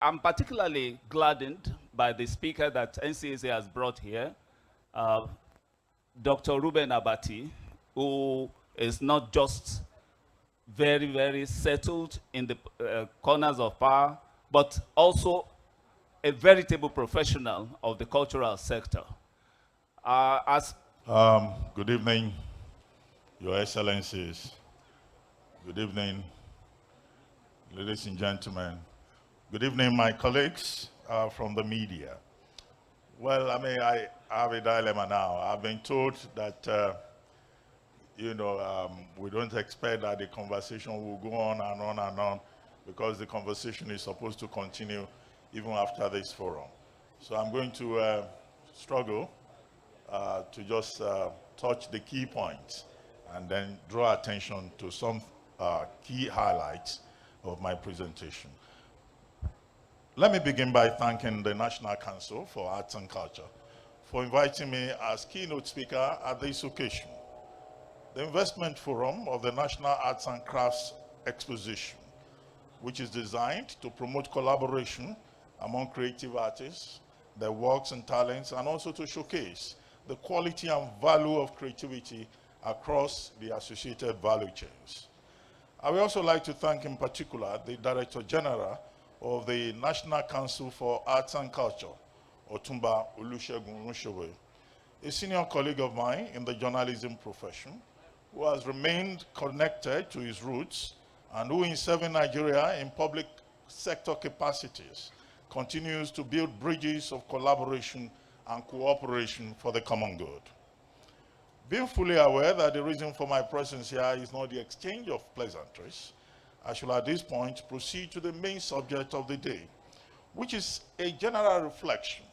I'm particularly gladdened by the speaker that NCAC has brought here, uh, Dr. Reuben Abati, who is not just very, very settled in the corners of power, but also a veritable professional of the cultural sector. As Good evening, Your Excellencies. Good evening, ladies and gentlemen. Good evening, my colleagues from the media. Well, I have a dilemma now. I've been told that, we don't expect that the conversation will go on and on and on because the conversation is supposed to continue even after this forum. So I'm going to struggle to just touch the key points and then draw attention to some key highlights of my presentation. Let me begin by thanking the National Council for Arts and Culture for inviting me as keynote speaker at this occasion. The Investment Forum of the National Arts and Crafts Exposition, which is designed to promote collaboration among creative artists, their works and talents, and also to showcase the quality and value of creativity across the associated value chains. I would also like to thank in particular the Director General of the National Council for Arts and Culture, Otumba Olusegun Runshowe, a senior colleague of mine in the journalism profession, who has remained connected to his roots and who in serving Nigeria in public sector capacities continues to build bridges of collaboration and cooperation for the common good. Being fully aware that the reason for my presence here is not the exchange of pleasantries, I shall at this point proceed to the main subject of the day, which is a general reflection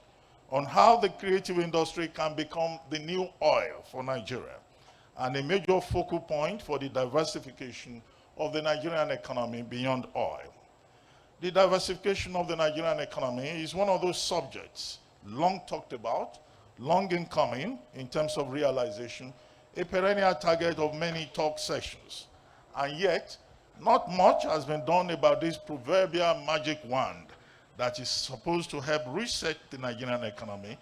on how the creative industry can become the new oil for Nigeria and a major focal point for the diversification of the Nigerian economy beyond oil. The diversification of the Nigerian economy is one of those subjects long talked about, long in coming in terms of realization, a perennial target of many talk sessions. And yet, not much has been done about this proverbial magic wand that is supposed to help reset the Nigerian economy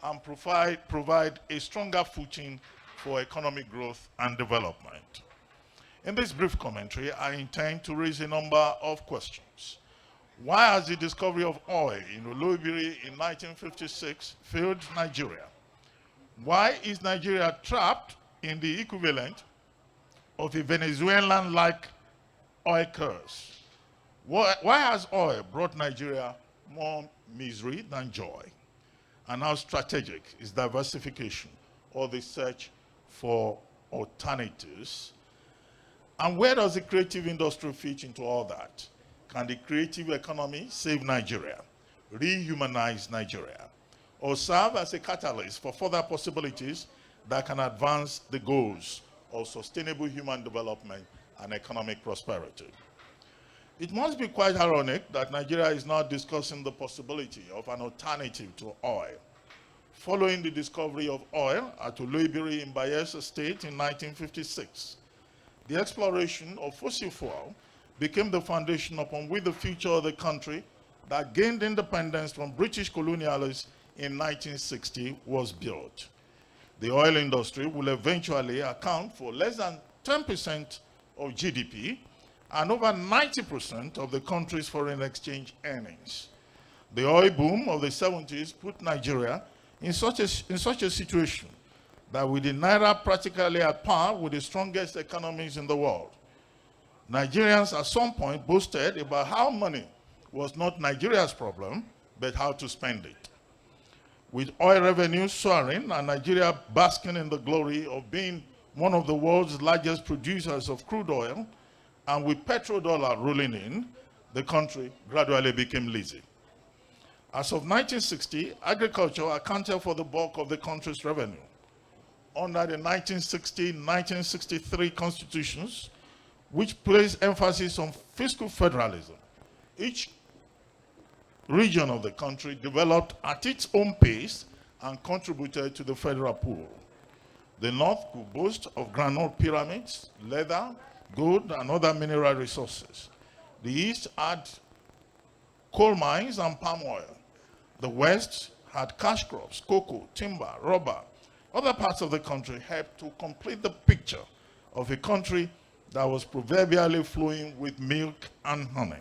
and provide a stronger footing for economic growth and development. In this brief commentary, I intend to raise a number of questions. Why has the discovery of oil in Oloibiri in 1956 failed Nigeria? Why is Nigeria trapped in the equivalent of a Venezuelan-like oil curse? Why has oil brought Nigeria more misery than joy? And how strategic is diversification or the search for alternatives? And where does the creative industry fit into all that? Can the creative economy save Nigeria, rehumanize Nigeria, or serve as a catalyst for further possibilities that can advance the goals of sustainable human development and economic prosperity? It must be quite ironic that Nigeria is now discussing the possibility of an alternative to oil. Following the discovery of oil at Oloibiri in Bayelsa State in 1956, the exploration of fossil fuel became the foundation upon which the future of the country that gained independence from British colonialists in 1960 was built. The oil industry will eventually account for less than 10% of GDP and over 90% of the country's foreign exchange earnings. The oil boom of the 70s put Nigeria in such a situation that with the Naira practically at par with the strongest economies in the world, Nigerians at some point boasted about how money was not Nigeria's problem, but how to spend it. With oil revenues soaring and Nigeria basking in the glory of being one of the world's largest producers of crude oil, and with petrodollar rolling in, the country gradually became lazy. As of 1960, agriculture accounted for the bulk of the country's revenue. Under the 1960-1963 constitutions, which placed emphasis on fiscal federalism, each region of the country developed at its own pace and contributed to the federal pool. The North could boast of granite pyramids, leather, gold, and other mineral resources. The East had coal mines, and palm oil. The West had cash crops, cocoa, timber, rubber. Other parts of the country helped to complete the picture of a country that was proverbially flowing with milk and honey.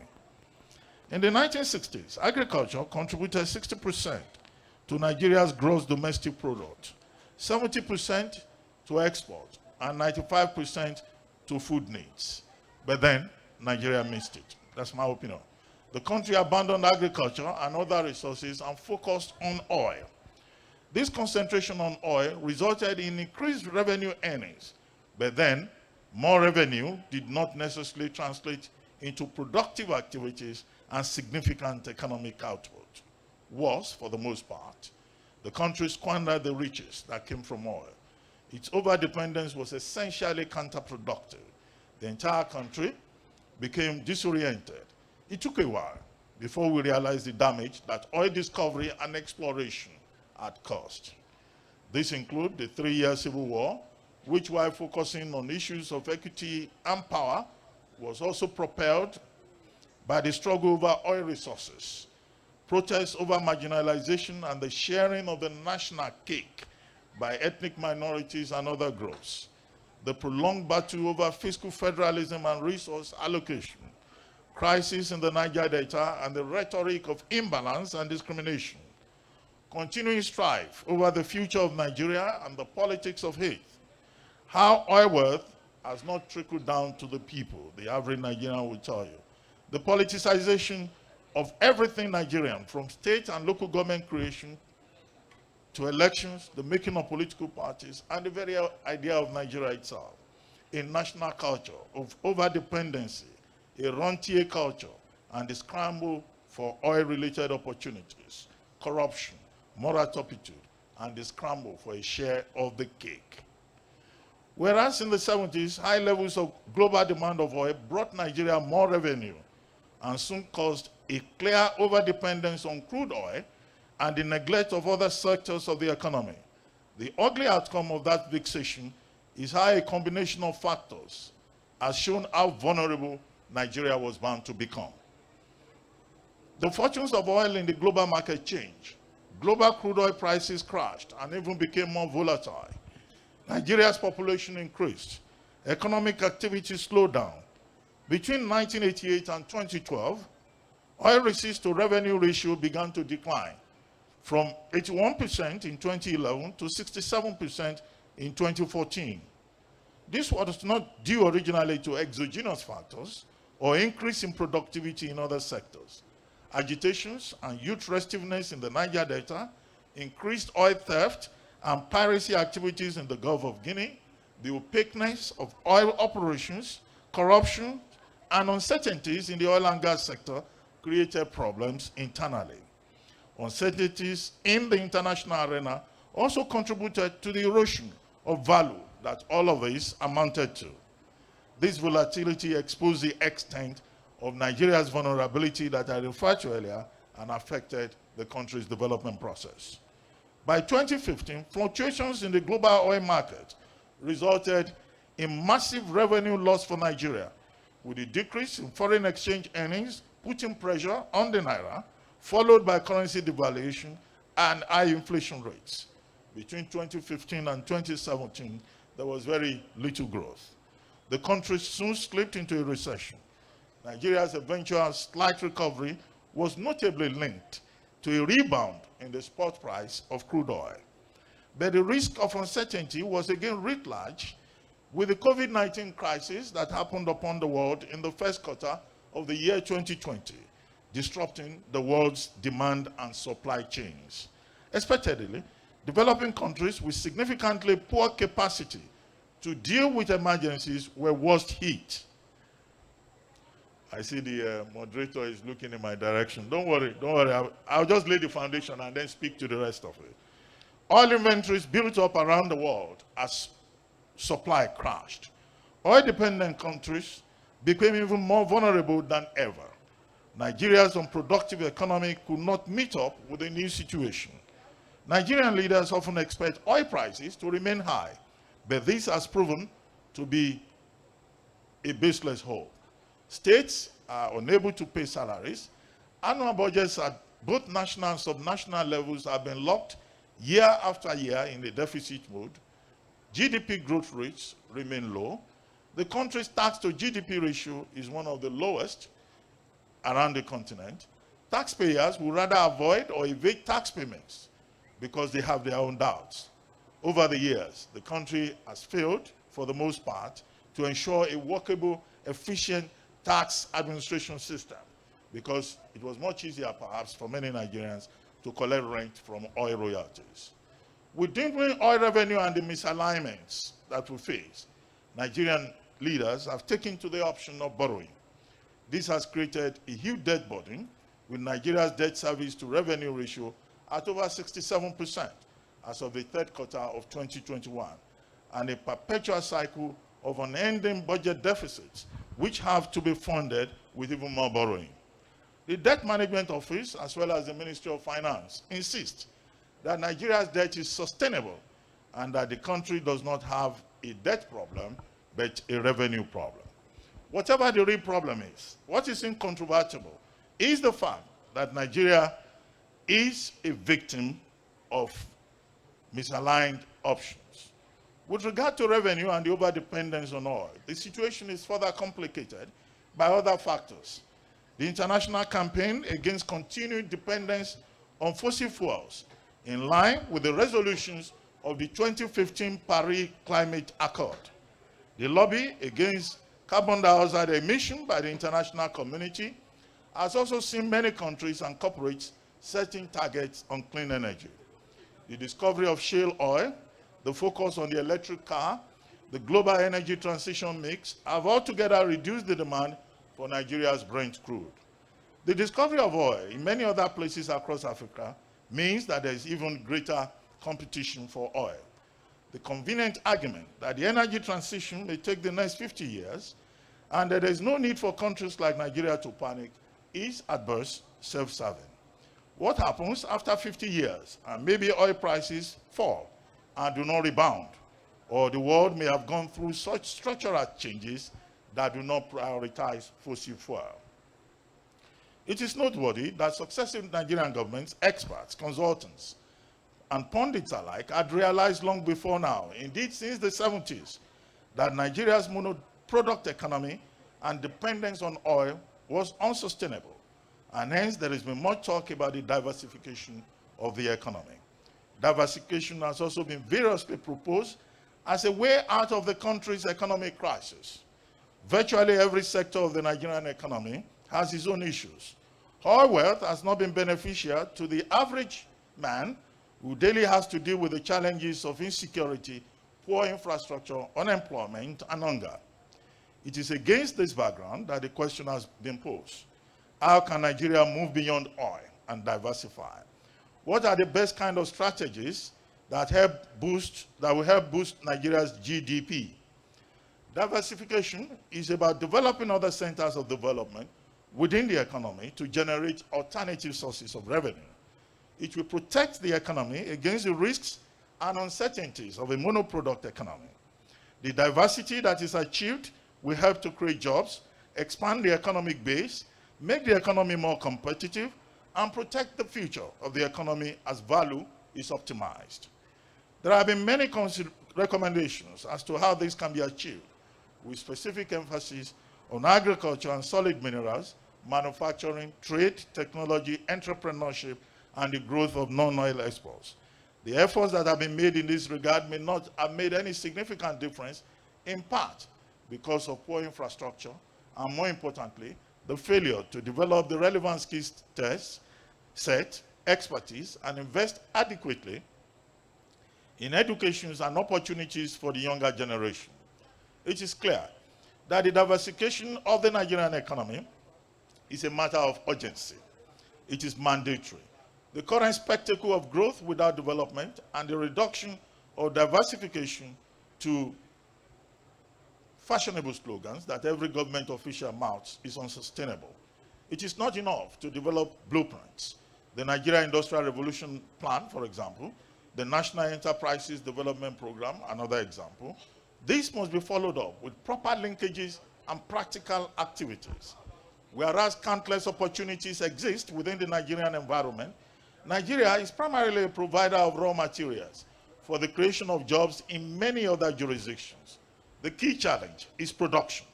In the 1960s, agriculture contributed 60% to Nigeria's gross domestic product, 70% to export, and 95% to food needs. But then, Nigeria missed it. That's my opinion. The country abandoned agriculture and other resources and focused on oil. This concentration on oil resulted in increased revenue earnings, but then more revenue did not necessarily translate into productive activities and significant economic output. Worse, for the most part, the country squandered the riches that came from oil. Its overdependence was essentially counterproductive. The entire country became disoriented. It took a while before we realized the damage that oil discovery and exploration had caused. This includes the 3-year civil war, which, while focusing on issues of equity and power, was also propelled by the struggle over oil resources, protests over marginalization, and the sharing of the national cake by ethnic minorities and other groups. The prolonged battle over fiscal federalism and resource allocation, crisis in the Niger Delta, and the rhetoric of imbalance and discrimination. Continuing strife over the future of Nigeria and the politics of hate. How oil wealth has not trickled down to the people, the average Nigerian will tell you. The politicization of everything Nigerian, from state and local government creation to elections, the making of political parties, and the very idea of Nigeria itself. A national culture of over-dependency, a rentier culture, and the scramble for oil-related opportunities, corruption, moral turpitude, and the scramble for a share of the cake. Whereas in the 70s, high levels of global demand of oil brought Nigeria more revenue and soon caused a clear overdependence on crude oil and the neglect of other sectors of the economy. The ugly outcome of that fixation is how a combination of factors has shown how vulnerable Nigeria was bound to become. The fortunes of oil in the global market changed. Global crude oil prices crashed and even became more volatile. Nigeria's population increased. Economic activity slowed down. Between 1988 and 2012, oil receipts to revenue ratio began to decline from 81% in 2011 to 67% in 2014. This was not due originally to exogenous factors or increase in productivity in other sectors. Agitations and youth restiveness in the Niger Delta, increased oil theft and piracy activities in the Gulf of Guinea, the opaqueness of oil operations, corruption, and uncertainties in the oil and gas sector created problems internally. Uncertainties in the international arena also contributed to the erosion of value that all of this amounted to. This volatility exposed the extent of Nigeria's vulnerability that I referred to earlier and affected the country's development process. By 2015, fluctuations in the global oil market resulted in massive revenue loss for Nigeria, with a decrease in foreign exchange earnings putting pressure on the naira, followed by currency devaluation and high inflation rates. Between 2015 and 2017, there was very little growth. The country soon slipped into a recession. Nigeria's eventual slight recovery was notably linked to a rebound in the spot price of crude oil. But the risk of uncertainty was again writ large with the COVID-19 crisis that happened upon the world in the first quarter of the year 2020, disrupting the world's demand and supply chains. Expectedly, developing countries with significantly poor capacity to deal with emergencies were worst hit. I see the moderator is looking in my direction. Don't worry. I'll just lay the foundation and then speak to the rest of it. Oil inventories built up around the world as supply crashed. Oil-dependent countries became even more vulnerable than ever. Nigeria's unproductive economy could not meet up with the new situation. Nigerian leaders often expect oil prices to remain high, but this has proven to be a baseless hope. States are unable to pay salaries, Annual budgets at both national and subnational levels have been locked year after year in the deficit mode. GDP growth rates remain low. The country's tax to GDP ratio is one of the lowest around the continent. Taxpayers will rather avoid or evade tax payments because they have their own doubts. Over the years, the country has failed, for the most part, to ensure a workable, efficient tax administration system because it was much easier, perhaps, for many Nigerians to collect rent from oil royalties. With dwindling oil revenue and the misalignments that we face, Nigerian leaders have taken to the option of borrowing. This has created a huge debt burden, with Nigeria's debt service to revenue ratio at over 67% as of the third quarter of 2021, and a perpetual cycle of unending budget deficits, which have to be funded with even more borrowing. The Debt Management Office, as well as the Ministry of Finance, insist that Nigeria's debt is sustainable and that the country does not have a debt problem, but a revenue problem. Whatever the real problem is, what is incontrovertible is the fact that Nigeria is a victim of misaligned options. With regard to revenue and the overdependence on oil, the situation is further complicated by other factors. The international campaign against continued dependence on fossil fuels, in line with the resolutions of the 2015 Paris Climate Accord. The lobby against carbon dioxide emission by the international community has also seen many countries and corporates setting targets on clean energy. The discovery of shale oil, the focus on the electric car, the global energy transition mix have altogether reduced the demand for Nigeria's Brent crude. The discovery of oil in many other places across Africa means that there is even greater competition for oil. The convenient argument that the energy transition may take the next 50 years and that there is no need for countries like Nigeria to panic is at best self-serving. What happens after 50 years and maybe oil prices fall and do not rebound, or the world may have gone through such structural changes that do not prioritize fossil fuel? It is noteworthy that successive Nigerian governments, experts, consultants, and pundits alike had realized long before now, indeed since the 70s, that Nigeria's monoproduct economy and dependence on oil was unsustainable, and hence there has been much talk about the diversification of the economy. Diversification has also been variously proposed as a way out of the country's economic crisis. Virtually every sector of the Nigerian economy has its own issues. Oil wealth has not been beneficial to the average man who daily has to deal with the challenges of insecurity, poor infrastructure, unemployment, and hunger. It is against this background that the question has been posed. How can Nigeria move beyond oil and diversify? What are the best kind of strategies that will help boost Nigeria's GDP? Diversification is about developing other centers of development within the economy to generate alternative sources of revenue. It will protect the economy against the risks and uncertainties of a monoproduct economy. The diversity that is achieved will help to create jobs, expand the economic base, make the economy more competitive, and protect the future of the economy as value is optimized. There have been many recommendations as to how this can be achieved, with specific emphasis on agriculture and solid minerals, manufacturing, trade, technology, entrepreneurship, and the growth of non-oil exports. The efforts that have been made in this regard may not have made any significant difference, in part because of poor infrastructure, and more importantly, the failure to develop the relevant skills set, expertise, and invest adequately in education and opportunities for the younger generation. It is clear that the diversification of the Nigerian economy is a matter of urgency. It is mandatory. The current spectacle of growth without development and the reduction of diversification to fashionable slogans that every government official mouths is unsustainable. It is not enough to develop blueprints. The Nigeria Industrial Revolution Plan, for example, the National Enterprises Development Program, another example. This must be followed up with proper linkages and practical activities. Whereas countless opportunities exist within the Nigerian environment, Nigeria is primarily a provider of raw materials for the creation of jobs in many other jurisdictions. The key challenge is production.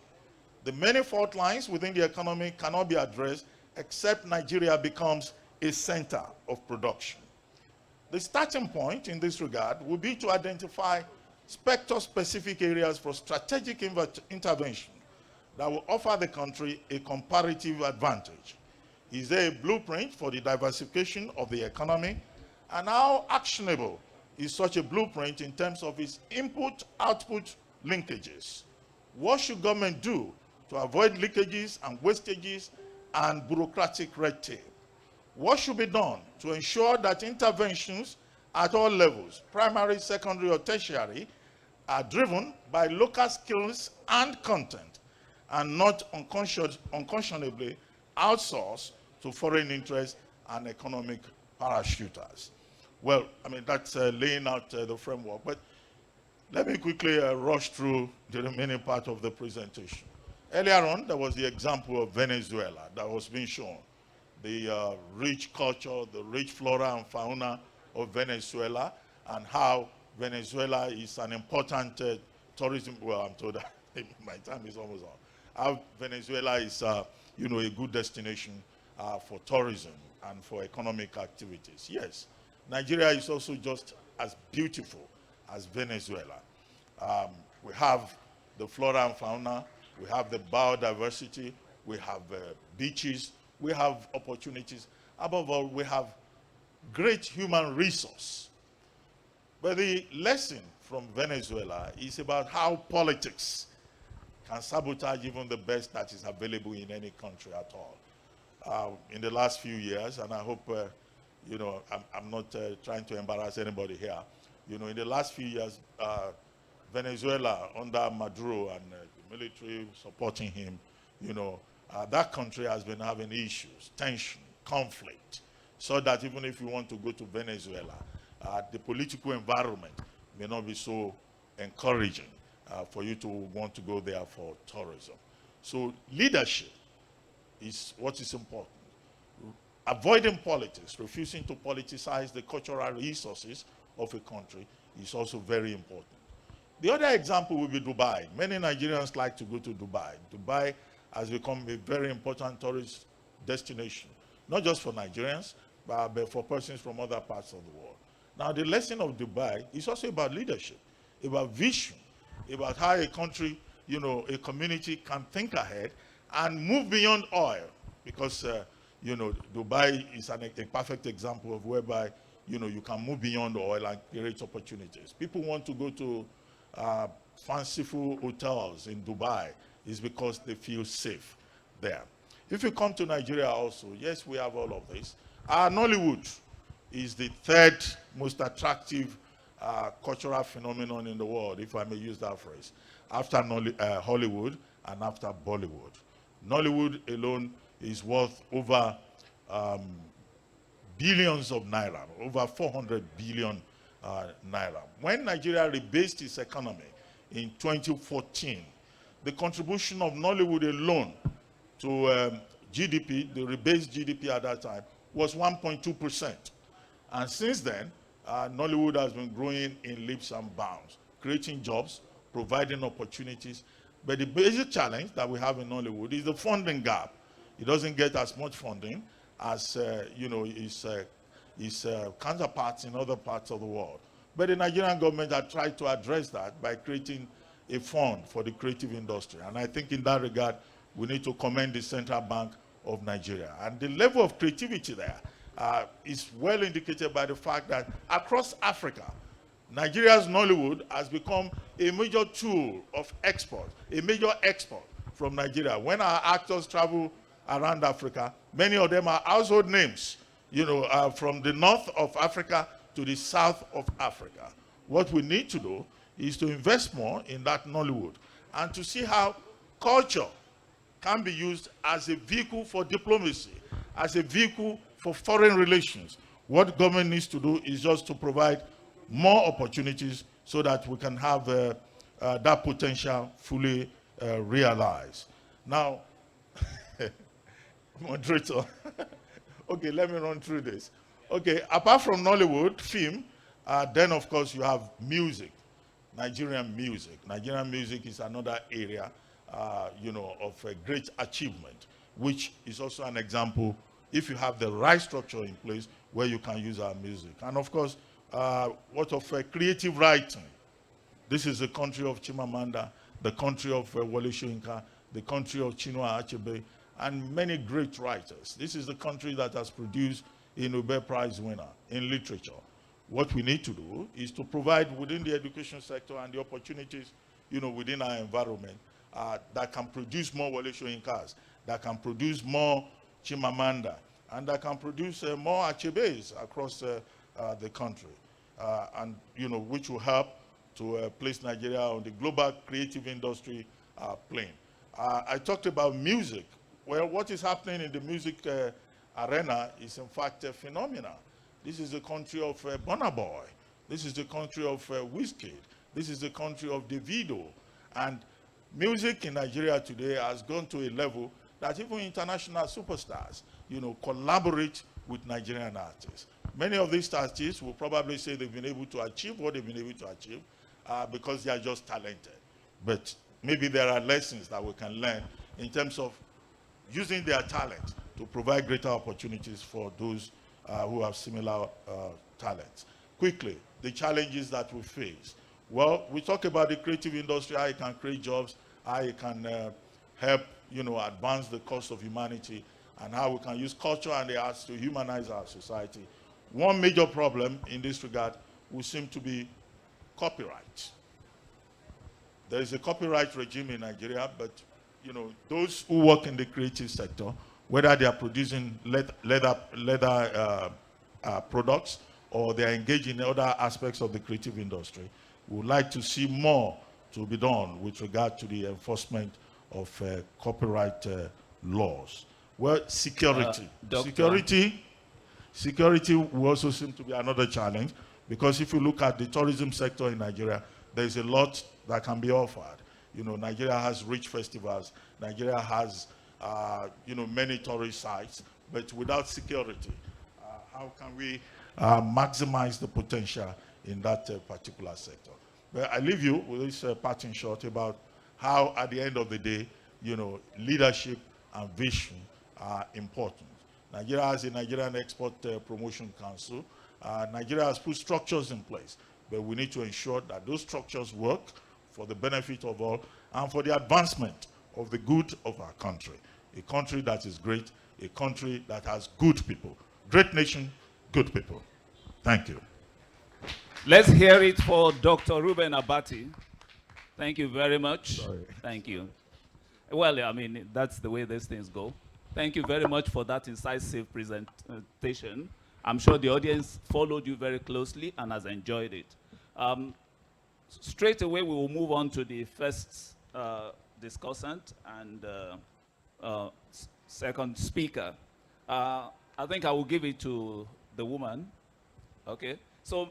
The many fault lines within the economy cannot be addressed except Nigeria becomes a center of production. The starting point in this regard will be to identify sector-specific areas for strategic intervention that will offer the country a comparative advantage. Is there a blueprint for the diversification of the economy? And how actionable is such a blueprint in terms of its input-output linkages? What should government do to avoid leakages and wastages and bureaucratic red tape? What should be done to ensure that interventions at all levels, primary, secondary, or tertiary, are driven by local skills and content and not unconscionably outsourced to foreign interests and economic parachuters? Well, I mean, that's laying out the framework, but let me quickly rush through the remaining part of the presentation. Earlier on, there was the example of Venezuela that was being shown. The rich culture, the rich flora and fauna of Venezuela, and how Venezuela is an important tourism, well, I'm told that my time is almost on. How Venezuela is, you know, a good destination for tourism and for economic activities. Yes, Nigeria is also just as beautiful as Venezuela. We have the flora and fauna, we have the biodiversity, we have beaches, we have opportunities. Above all, we have great human resource. But the lesson from Venezuela is about how politics can sabotage even the best that is available in any country at all. In the last few years, and I hope, you know, I'm not trying to embarrass anybody here. You know, in the last few years, Venezuela, under Maduro and the military supporting him, you know, that country has been having issues, tension, conflict, so that even if you want to go to Venezuela, the political environment may not be so encouraging for you to want to go there for tourism. So leadership is what is important. Avoiding politics, refusing to politicize the cultural resources of a country is also very important. The other example will be Dubai. Many Nigerians like to go to Dubai. Dubai has become a very important tourist destination, not just for Nigerians, but for persons from other parts of the world. Now, the lesson of Dubai is also about leadership, about vision, about how a country, you know, a community can think ahead and move beyond oil, because, you know, Dubai is a perfect example of whereby, you know, you can move beyond oil and create opportunities. People want to go to fanciful hotels in Dubai is because they feel safe there. If you come to Nigeria also, yes, we have all of this. Nollywood is the third most attractive cultural phenomenon in the world, if I may use that phrase, after Hollywood and after Bollywood. Nollywood alone is worth over billions of naira, over 400 billion naira. When Nigeria rebased its economy in 2014, the contribution of Nollywood alone to GDP, the rebased GDP at that time, was 1.2%. And since then, Nollywood has been growing in leaps and bounds, creating jobs, providing opportunities. But the basic challenge that we have in Nollywood is the funding gap. It doesn't get as much funding as you know, its counterparts in other parts of the world. But the Nigerian government had tried to address that by creating a fund for the creative industry. And I think in that regard, we need to commend the Central Bank of Nigeria. And the level of creativity there is well indicated by the fact that across Africa, Nigeria's Nollywood has become a major tool of export, a major export from Nigeria. When our actors travel around Africa, many of them are household names, you know, from the north of Africa to the south of Africa. What we need to do is to invest more in that Nollywood and to see how culture can be used as a vehicle for diplomacy, as a vehicle for foreign relations. What government needs to do is just to provide more opportunities so that we can have that potential fully realized. Now, moderator. Okay, let me run through this. Okay, apart from Nollywood, film, then of course you have music, Nigerian music. Nigerian music is another area, of a great achievement, which is also an example if you have the right structure in place where you can use our music. And of course, what of creative writing? This is the country of Chimamanda, the country of Wole Soyinka, the country of Chinua Achebe, and many great writers. This is the country that has produced a Nobel Prize winner in literature. What we need to do is to provide within the education sector and the opportunities, within our environment that can produce more Wole Soyinkas, that can produce more Chimamanda, and that can produce more Achebes across the country, and which will help to place Nigeria on the global creative industry plane. I talked about music. Well, what is happening in the music arena is in fact phenomenal. This is the country of Burna Boy. This is the country of Wizkid. This is the country of Davido. And music in Nigeria today has gone to a level that even international superstars, collaborate with Nigerian artists. Many of these artists will probably say they've been able to achieve what they've been able to achieve because they are just talented. But maybe there are lessons that we can learn in terms of using their talent to provide greater opportunities for those who have similar talents. Quickly, the challenges that we face. Well, we talk about the creative industry, how it can create jobs, how it can help, advance the cause of humanity, and how we can use culture and the arts to humanize our society. One major problem in this regard will seem to be copyright. There is a copyright regime in Nigeria, but those who work in the creative sector, whether they are producing leather products or they are engaged in other aspects of the creative industry, we would like to see more to be done with regard to the enforcement of copyright laws. Well, security. Security will also seem to be another challenge, because if you look at the tourism sector in Nigeria, there is a lot that can be offered. Nigeria has rich festivals. Nigeria has, many tourist sites. But without security, how can we maximize the potential in that particular sector? But I leave you with this parting shot about how, at the end of the day, leadership and vision are important. Nigeria has a Nigerian Export Promotion Council. Nigeria has put structures in place, but we need to ensure that those structures work for the benefit of all and for the advancement of the good of our country. A country that is great, a country that has good people. Great nation, good people. Thank you. Let's hear it for Dr. Reuben Abati. Thank you very much. Sorry. Thank you. Well, I mean, that's the way these things go. Thank you very much for that incisive presentation. I'm sure the audience followed you very closely and has enjoyed it. Straight away, we will move on to the first discussant and second speaker. I think I will give it to the woman. Okay, so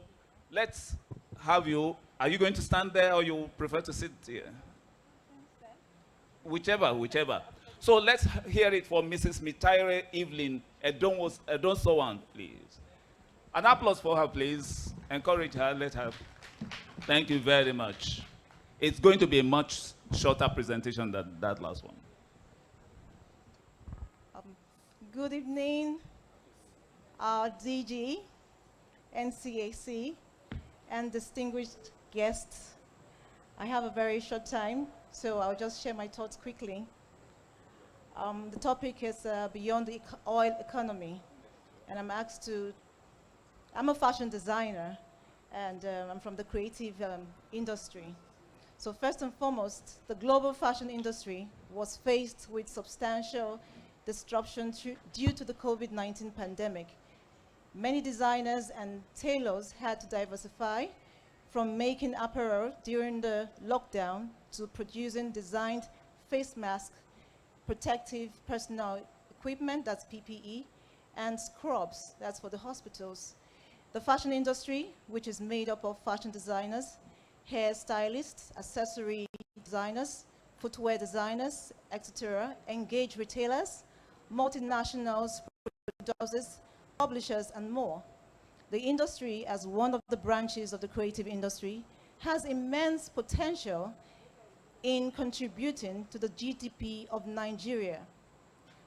let's have you. Are you going to stand there or you prefer to sit here? Whichever. So let's hear it for Mrs. Mitaire Evelyn Edonsowan, please. An applause for her, please. Encourage her, let her. Thank you very much. It's going to be a much shorter presentation than that last one. Good evening, our DG, NCAC, and distinguished guests. I have a very short time, so I'll just share my thoughts quickly. The topic is beyond the oil economy, and I'm a fashion designer, and I'm from the creative industry. So first and foremost, the global fashion industry was faced with substantial disruption due to the COVID-19 pandemic. Many designers and tailors had to diversify from making apparel during the lockdown to producing designed face masks, protective personal equipment, that's PPE, and scrubs, that's for the hospitals. The fashion industry, which is made up of fashion designers, hair stylists, accessory designers, footwear designers, etc., engage retailers, multinationals, producers, publishers, and more. The industry, as one of the branches of the creative industry, has immense potential in contributing to the GDP of Nigeria.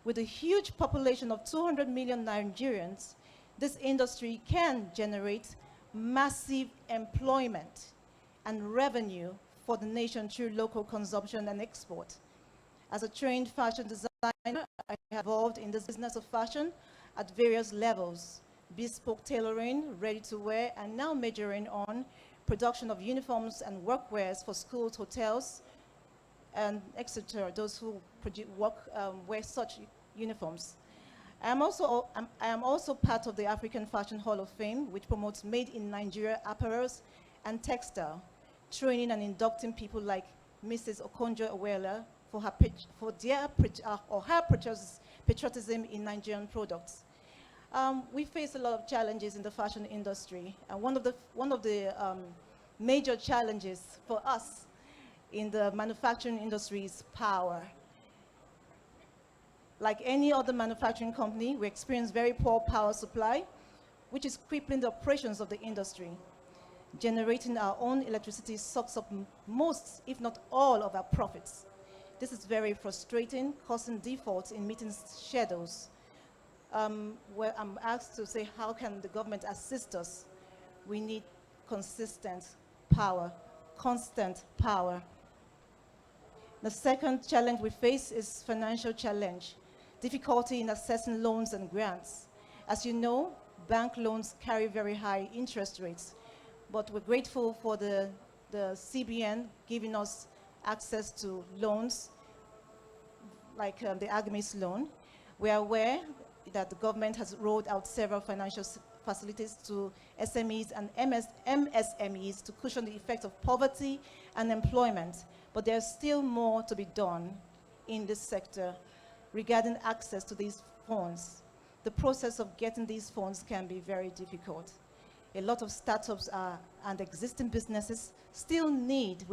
With a huge population of 200 million Nigerians, this industry can generate massive employment and revenue for the nation through local consumption and export. As a trained fashion designer, I have evolved in this business of fashion at various levels: bespoke tailoring, ready-to-wear, and now majoring on production of uniforms and workwears for schools, hotels, and etc., those who wear such uniforms. I am also part of the African Fashion Hall of Fame, which promotes made in Nigeria apparels and textile, training and inducting people like Mrs. Okonjo-Iweala for her patriotism in Nigerian products. We face a lot of challenges in the fashion industry, and one of the major challenges for us in the manufacturing industry is power. Like any other manufacturing company, we experience very poor power supply, which is crippling the operations of the industry. Generating our own electricity sucks up most, if not all, of our profits. This is very frustrating, causing defaults in meeting schedules. Where I'm asked to say, how can the government assist us? We need consistent power, constant power. The second challenge we face is financial challenge, difficulty in accessing loans and grants. As you know, bank loans carry very high interest rates, but we're grateful for the CBN giving us access to loans like the Agnes loan. We are aware that the government has rolled out several financial facilities to SMEs and MSMEs to cushion the effect of poverty and employment, but there's still more to be done in this sector regarding access to these funds. The process of getting these funds can be very difficult. A lot of startups and existing businesses still need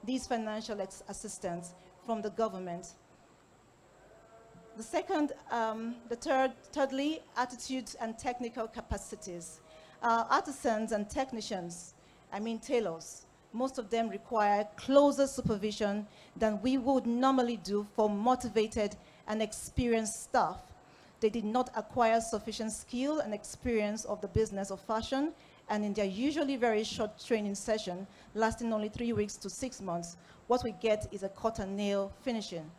these financial assistance from the government. Thirdly, attitudes and technical capacities. Artisans and technicians, I mean tailors, most of them require closer supervision than we would normally do for motivated and experienced staff. They did not acquire sufficient skill and experience of the business of fashion, and in their usually very short training session, lasting only 3 weeks to 6 months, what we get is a cut and nail finishing.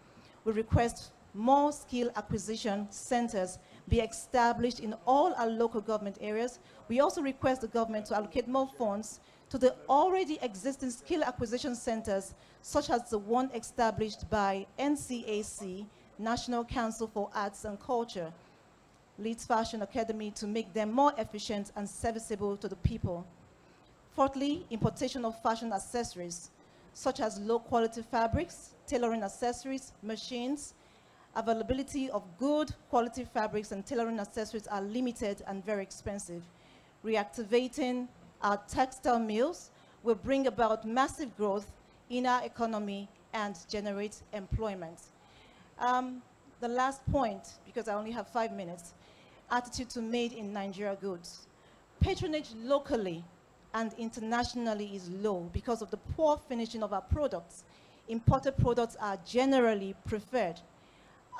We request more skill acquisition centers be established in all our local government areas. We also request the government to allocate more funds to the already existing skill acquisition centers, such as the one established by NCAC, National Council for Arts and Culture, Leeds Fashion Academy, to make them more efficient and serviceable to the people. Fourthly, importation of fashion accessories, such as low-quality fabrics, tailoring accessories, machines. Availability of good quality fabrics and tailoring accessories are limited and very expensive. Reactivating our textile mills will bring about massive growth in our economy and generate employment. The last point, because I only have 5 minutes, attitude to made in Nigeria goods. Patronage locally and internationally is low because of the poor finishing of our products. Imported products are generally preferred.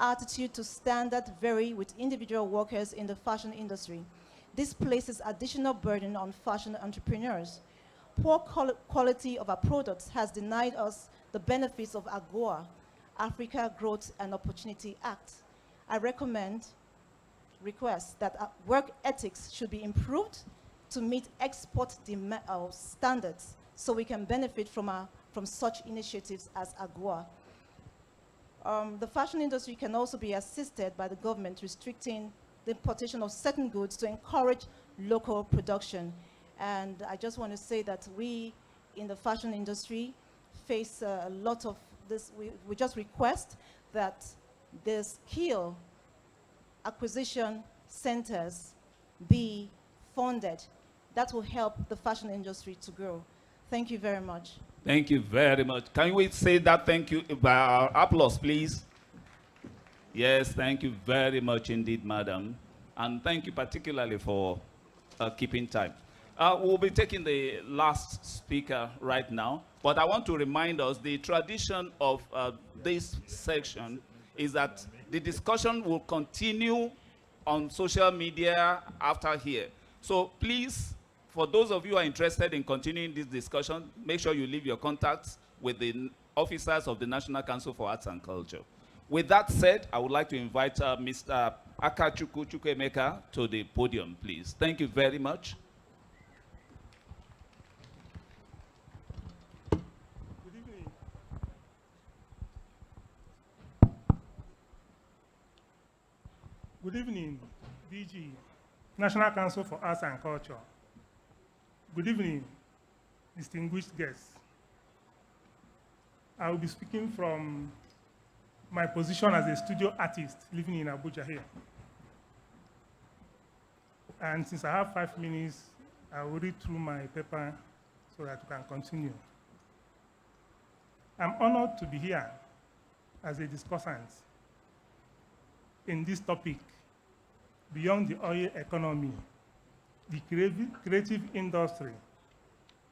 Attitude to standard vary with individual workers in the fashion industry. This places additional burden on fashion entrepreneurs. Poor quality of our products has denied us the benefits of AGOA, Africa Growth and Opportunity Act. I request that work ethics should be improved to meet export standards so we can benefit from such initiatives as AGOA. The fashion industry can also be assisted by the government restricting the importation of certain goods to encourage local production. And I just want to say that we in the fashion industry face a lot of this. We just request that the skill acquisition centers be funded. That will help the fashion industry to grow. Thank you very much. Thank you very much. Can we say that thank you by our applause, please? Yes, thank you very much indeed, madam. And thank you particularly for keeping time. We'll be taking the last speaker right now, but I want to remind us the tradition of this section is that the discussion will continue on social media after here. So please, for those of you who are interested in continuing this discussion, make sure you leave your contacts with the officers of the National Council for Arts and Culture. With that said, I would like to invite Mr. Akachukwu Chukwuemeka to the podium, please. Thank you very much. Good evening. Good evening, DG, National Council for Arts and Culture. Good evening, distinguished guests. I will be speaking from my position as a studio artist living in Abuja here. And since I have 5 minutes, I will read through my paper so that we can continue. I'm honored to be here as a discussant in this topic, beyond the oil economy, the creative industry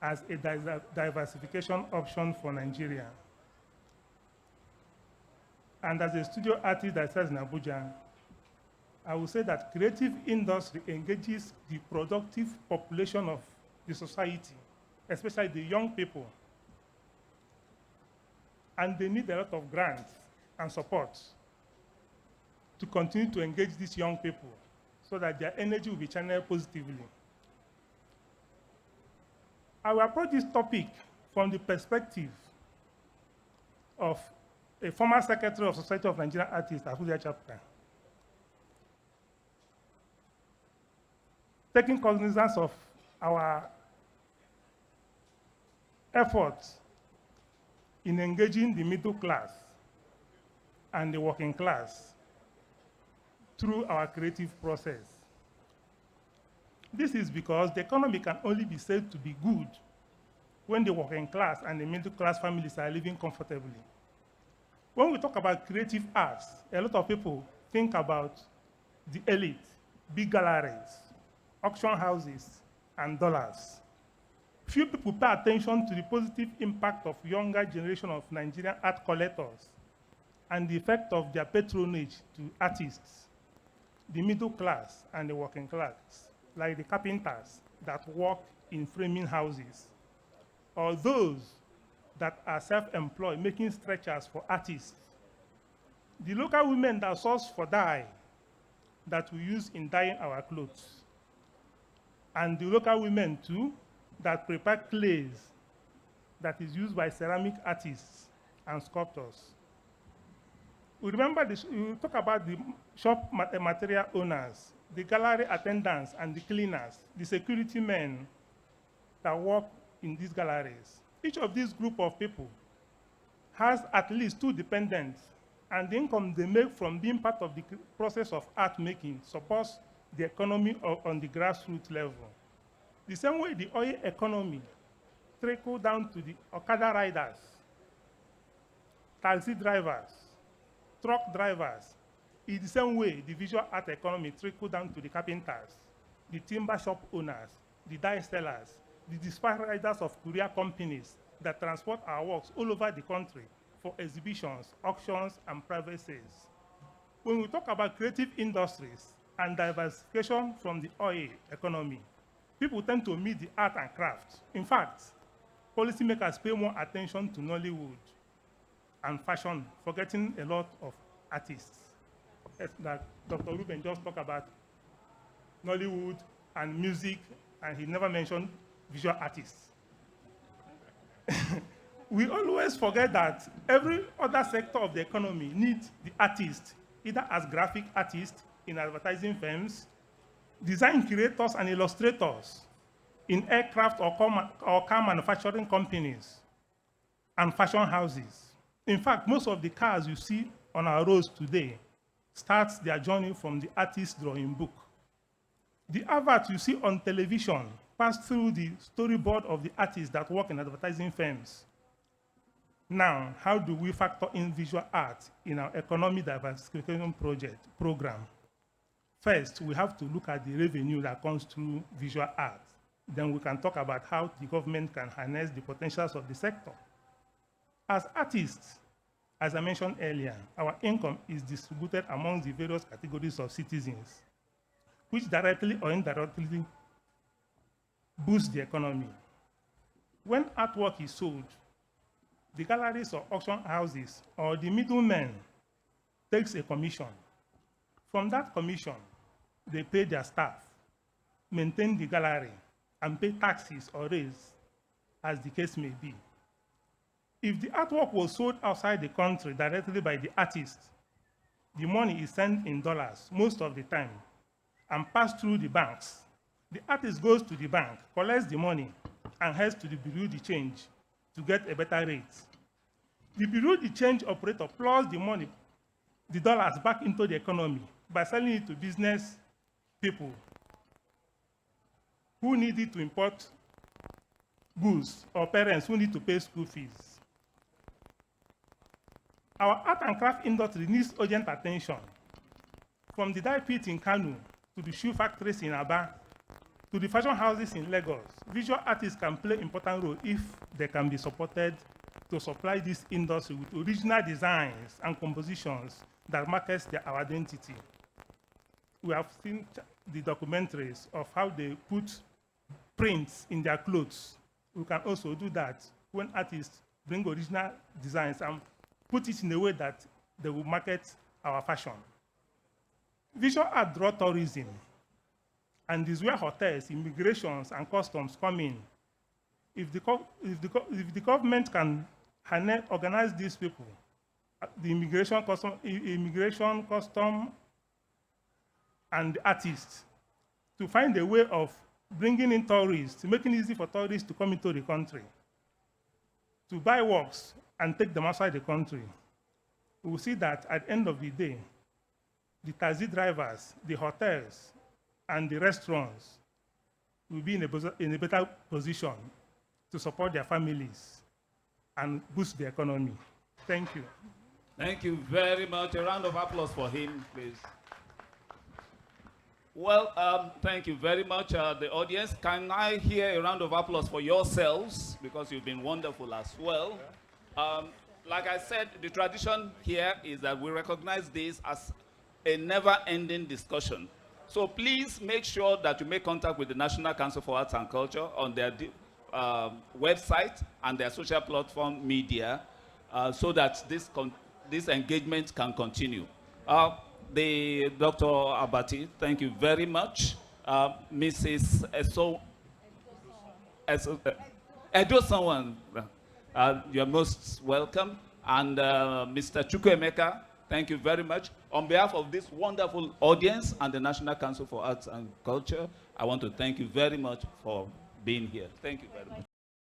as a diversification option for Nigeria. And as a studio artist that says in Abuja, I will say that creative industry engages the productive population of the society, especially the young people. And they need a lot of grants and support to continue to engage these young people so that their energy will be channeled positively. I will approach this topic from the perspective of a former secretary of Society of Nigerian Artists, Abuja chapter, taking cognizance of our efforts in engaging the middle class and the working class through our creative process. This is because the economy can only be said to be good when the working class and the middle class families are living comfortably. When we talk about creative arts, a lot of people think about the elite, big galleries, auction houses, and dollars. Few people pay attention to the positive impact of younger generation of Nigerian art collectors and the effect of their patronage to artists, the middle class and the working class, like the carpenters that work in framing houses, or those that are self-employed, making stretchers for artists. The local women that source for dye that we use in dyeing our clothes. And the local women too that prepare clays that is used by ceramic artists and sculptors. We remember this, we talk about the shop material owners, the gallery attendants and the cleaners, the security men that work in these galleries. Each of these group of people has at least 2 dependents, and the income they make from being part of the process of art making supports the economy on the grassroots level. The same way the oil economy trickle down to the Okada riders, taxi drivers, truck drivers, is the same way the visual art economy trickle down to the carpenters, the timber shop owners, the dye sellers, the dispatch riders of courier companies that transport our works all over the country for exhibitions, auctions, and private sales. When we talk about creative industries and diversification from the oil economy, people tend to omit the art and craft. In fact, policymakers pay more attention to Nollywood and fashion, forgetting a lot of artists. Like Dr. Reuben just talked about Nollywood and music, and he never mentioned visual artists. We always forget that every other sector of the economy needs the artist, either as graphic artists in advertising firms, design creators and illustrators in aircraft or car manufacturing companies, and fashion houses. In fact, most of the cars you see on our roads today start their journey from the artist's drawing book. The adverts you see on television pass through the storyboard of the artists that work in advertising firms. Now, how do we factor in visual art in our economic diversification program? First, we have to look at the revenue that comes through visual art. Then we can talk about how the government can harness the potentials of the sector. As artists, as I mentioned earlier, our income is distributed among the various categories of citizens, which directly or indirectly boost the economy. When artwork is sold, the galleries or auction houses or the middlemen takes a commission. From that commission, they pay their staff, maintain the gallery, and pay taxes or rates, as the case may be. If the artwork was sold outside the country directly by the artist, the money is sent in dollars most of the time and passed through the banks. The artist goes to the bank, collects the money, and heads to the Bureau de Change to get a better rate. The Bureau de Change operator plows the money, the dollars, back into the economy by selling it to business people who need it to import goods or parents who need to pay school fees. Our art and craft industry needs urgent attention. From the dye pit in Kano to the shoe factories in Aba to the fashion houses in Lagos, visual artists can play an important role if they can be supported to supply this industry with original designs and compositions that markets our identity. We have seen the documentaries of how they put prints in their clothes. We can also do that when artists bring original designs and put it in a way that they will market our fashion. Visual art draw tourism, and is where hotels, immigrations, and customs come in. If the government can organize these people, the immigration, custom, and the artists, to find a way of bringing in tourists, making it easy for tourists to come into the country, to buy works and take them outside the country, we will see that at the end of the day, the taxi drivers, the hotels, and the restaurants will be in a better position to support their families and boost the economy. Thank you. Thank you very much. A round of applause for him, please. Well, thank you very much, the audience. Can I hear a round of applause for yourselves, because you've been wonderful as well. Like I said, the tradition here is that we recognize this as a never-ending discussion. So please make sure that you make contact with the National Council for Arts and Culture on their website and their social platform media so that this engagement can continue. The Dr. Abati, thank you very much. Mrs. Edo-Sanwan, you're most welcome. And Mr. Chukwuemeka, thank you very much. On behalf of this wonderful audience and the National Council for Arts and Culture, I want to thank you very much for being here. Thank you very much.